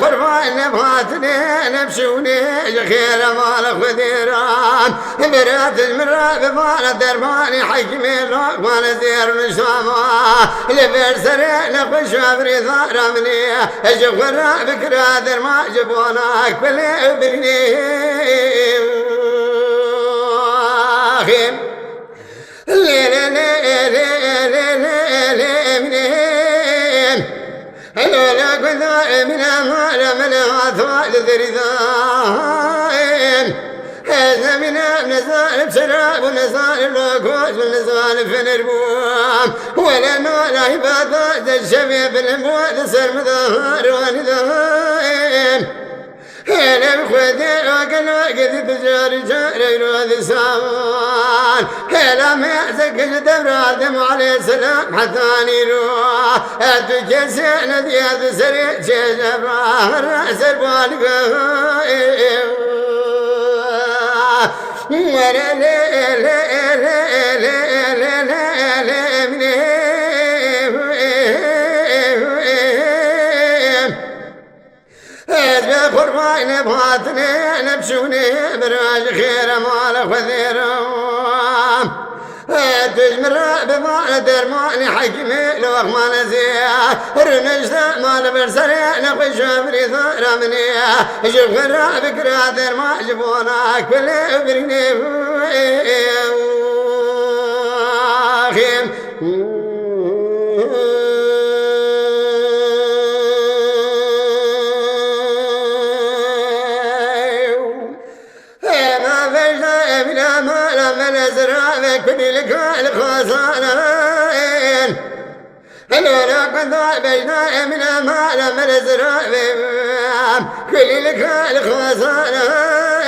قربان نبغاتني نمشوني خير مال خذيران برات المرة بمال درماني حكمي لقمان زير نشاما لبرسري نخش أبري ثار مني أجفر بكرا درما جبوناك بلي برني لولا كنت من أمال من أطفال ذريذان هذا من نزال بشراب ونزال الوقوس ونزال في الربوم ولا نولا عبادات الشبيب الأموال سر مظهر ونذاهم هلا بخدي وقل وقد تجاري جاري روذي ساوان هلا ما يعزق دبر آدم عليه السلام حتى نيروه أدوك سنة دياد سريع شجبه الرأس البالغ ورا لي لي لي لي لي لي لي قربان بهاتني نبشوني براج خير مال خذيرهم تجمر بمال درماني حكمي لو أخمان زيا رنجتا مال برسري نقش أبري ثار مني جب غرا بكرا درما جبوناك بلي برني كل لك الخزانين هلولا كنت بينا من أمال من الزرابين كل لك الخزانين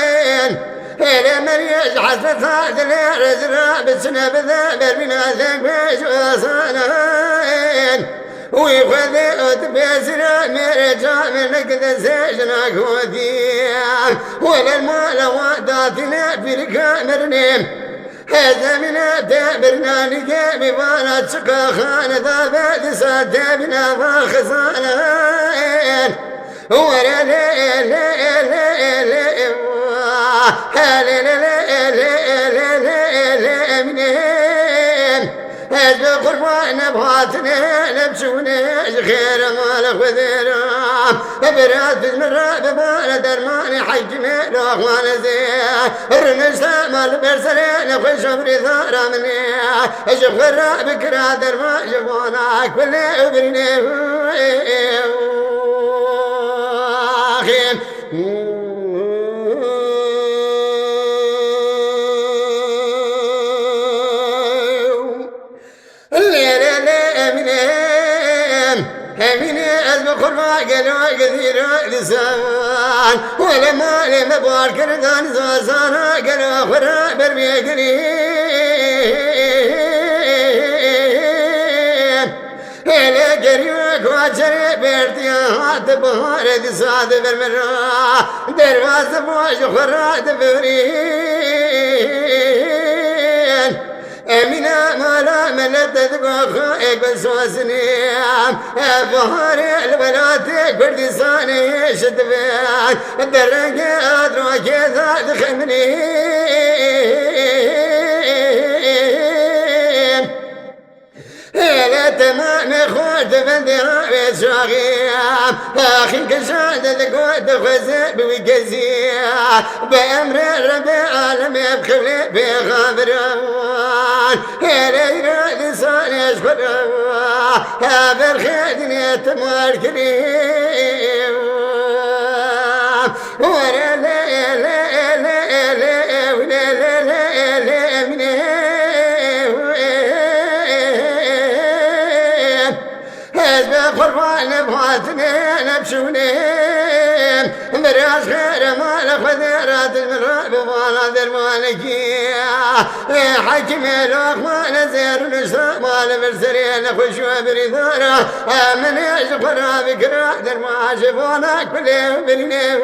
هلا من يجحس بفاد الرزراب السنة بذابر من أذنك بيش وصانين ويخذ بيسرا مرجع منك ذا وديان ولا المال وعداتنا في الكامرنين هذا من دابرنا نجابي وانا تشقى خان ذابت سادبنا وخزانين ورا لي لي لي لي هلا لي لي لي منين هذا قربان بهاتني نبشوني خير مال خذيرام برات المرة بمال درماني حجمي لقمان زين الرنجتا مال برسلي نخش أبري ثار مني أجب غرا بكرا درما جبوناك بلي أبرني قربا قلوا كثير لسان ولما لم بار كردان زوزانا قلوا خرا برمي قريب هلا قريوك واجري بارتياحات بهار دساد برمرا درواز بوش خرا دبرين أمينة مالا ملت تبغى بسوسنيام بهاري البنات كردستاني شدبان الدرجات روكيزا تخمني لا تمام خود بندها بشاغيام أخي كشاد القود خزب وكزيام بأمر ربي عالم يبخلي بخبران هلي لسان يشكر بالخدني تمار كريم ورا لا لا لا لا ولا لا لا لا قربان بهاتني نبشوني براس خير مال خذيرات المراب وانا درمانكيا حكمي لقمان زير نشرب مال برسرين نخش وبري ثارة من يجفر بكرا درما جبونك بلي وبرني